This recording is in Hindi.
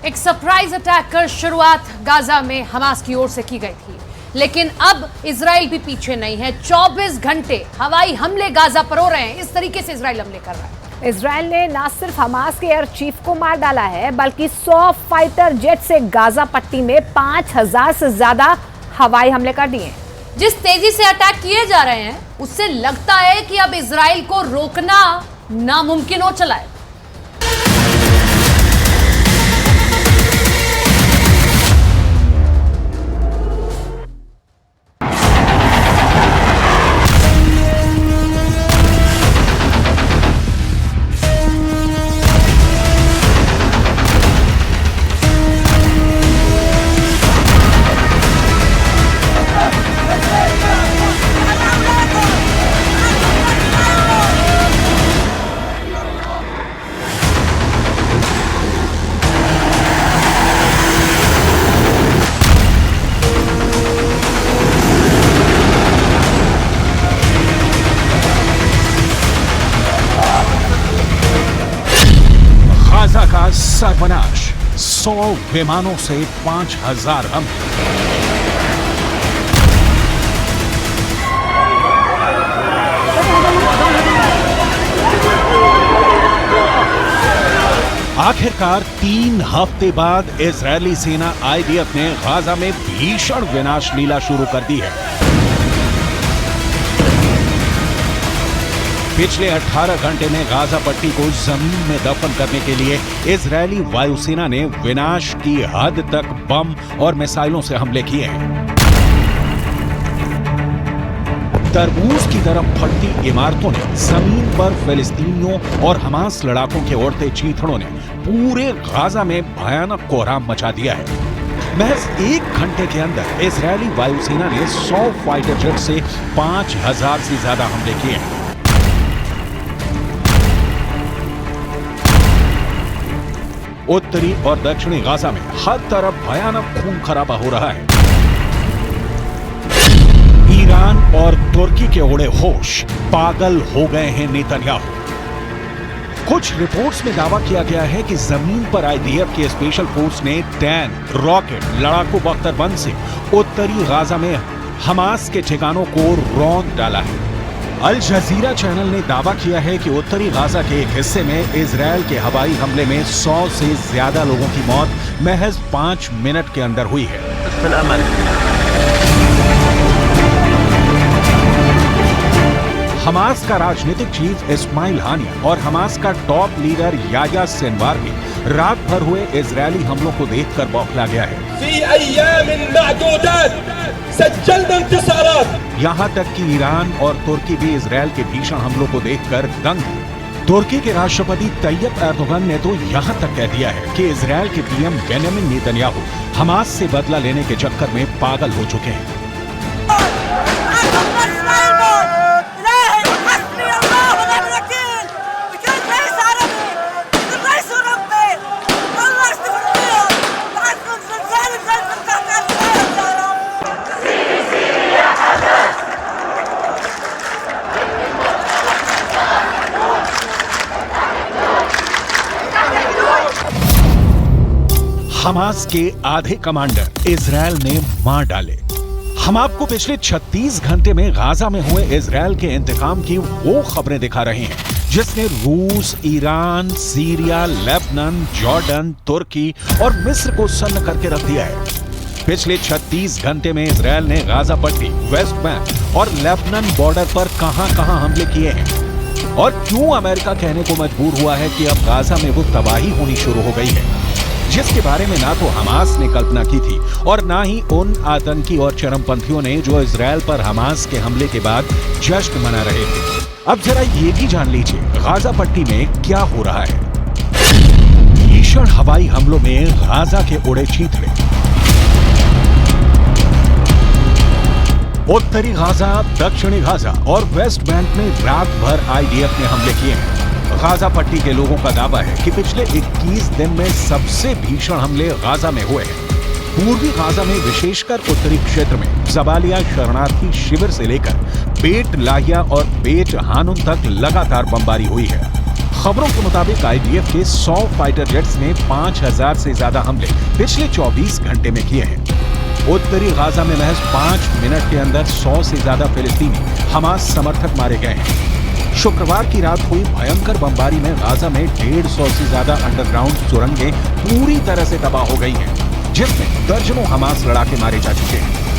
एक सरप्राइज अटैक कर शुरुआत गाजा में हमास की ओर से की गई थी, लेकिन अब इजराइल भी पीछे नहीं है। 24 घंटे हवाई हमले गाजा पर हो रहे हैं। इस तरीके से इजराइल हमले कर रहा है। इजराइल ने न सिर्फ हमास के एयर चीफ को मार डाला है, बल्कि 100 फाइटर जेट से गाजा पट्टी में 5000 से ज्यादा हवाई हमले कर दिए। जिस तेजी से अटैक किए जा रहे हैं, उससे लगता है कि अब इजराइल को रोकना नामुमकिन हो चला है। गाजा का सर्वनाश, 100 विमानों से 5000 हम। आखिरकार 3 हफ्ते बाद इजरायली सेना आईडीएफ ने गाजा में भीषण विनाश लीला शुरू कर दी है। पिछले 18 घंटे में गाजा पट्टी को जमीन में दफन करने के लिए इजरायली वायुसेना ने विनाश की हद तक बम और मिसाइलों से हमले किए हैं। तरबूज की तरफ फटती इमारतों ने, जमीन पर फिलिस्तीनियों और हमास लड़ाकों के उड़ते चीथड़ों ने पूरे गाजा में भयानक कोहराम मचा दिया है। महज 1 घंटे के अंदर इजरायली वायुसेना ने 100 फाइटर जेट से 5000 से ज्यादा हमले किए हैं। उत्तरी और दक्षिणी गाजा में हर तरफ भयानक खून खराबा हो रहा है। ईरान और तुर्की के उड़े होश, पागल हो गए हैं नेतन्याहू। कुछ रिपोर्ट्स में दावा किया गया है कि जमीन पर आईडीएफ की स्पेशल फोर्स ने टैंक, रॉकेट, लड़ाकू बख्तरबंद से उत्तरी गाजा में हमास के ठिकानों को रौंद डाला है। अल जजीरा चैनल ने दावा किया है कि उत्तरी गाजा के एक हिस्से में इजरायल के हवाई हमले में 100 से ज्यादा लोगों की मौत महज 5 मिनट के अंदर हुई है। हमास का राजनीतिक चीफ इस्माइल हानिया और हमास का टॉप लीडर याह्या सिनवार भी रात भर हुए इजरायली हमलों को देखकर बौखला गया है। यहाँ तक कि ईरान और तुर्की भी इजरायल के भीषण हमलों को देखकर दंग है। तुर्की के राष्ट्रपति तैयब एर्दोगन ने तो यहाँ तक कह दिया है कि इजरायल के पीएम बेंजामिन नेतन्याहू हमास से बदला लेने के चक्कर में पागल हो चुके हैं। हमास के आधे कमांडर इजरायल ने मार डाले। हम आपको पिछले 36 घंटे में गाजा में हुए इजरायल के इंतकाम की वो खबरें दिखा रहे हैं जिसने रूस, ईरान, सीरिया, लेबनान, जॉर्डन, तुर्की और मिस्र को सन्न करके रख दिया है। पिछले 36 घंटे में इजरायल ने गाजा पट्टी, वेस्ट बैंक और लेबनान बॉर्डर पर कहां-कहां हमले किए हैं और क्यों अमेरिका कहने को मजबूर हुआ है कि अब गाजा में वो तबाही होनी शुरू हो गई है जिसके बारे में ना तो हमास ने कल्पना की थी और ना ही उन आतंकी और चरमपंथियों ने जो इजरायल पर हमास के हमले के बाद जश्न मना रहे थे। अब जरा ये भी जान लीजिए गाजा पट्टी में क्या हो रहा है। भीषण हवाई हमलों में गाजा के उड़े चीथड़े। उत्तरी गाजा, दक्षिणी गाजा और वेस्ट बैंक में रात भर आईडीएफ ने हमले किए हैं। गाजा पट्टी के लोगों का दावा है कि पिछले 21 दिन में सबसे भीषण हमले गाजा में हुए हैं। पूर्वी गाजा में विशेषकर उत्तरी क्षेत्र में जबालिया शरणार्थी शिविर से लेकर बेट लाहिया और बेट हानुन तक लगातार बमबारी हुई है। खबरों के मुताबिक आईडीएफ के 100 फाइटर जेट्स ने 5000 से ज्यादा हमले पिछले 24 घंटे में किए हैं। उत्तरी गाजा में महज 5 मिनट के अंदर 100 से ज्यादा फिलिस्तीनी हमास समर्थक मारे गए हैं। शुक्रवार की रात हुई भयंकर बमबारी में गाजा में 150 से ज्यादा अंडरग्राउंड सुरंगें पूरी तरह से तबाह हो गई हैं, जिसमें दर्जनों हमास लड़ाके मारे जा चुके हैं।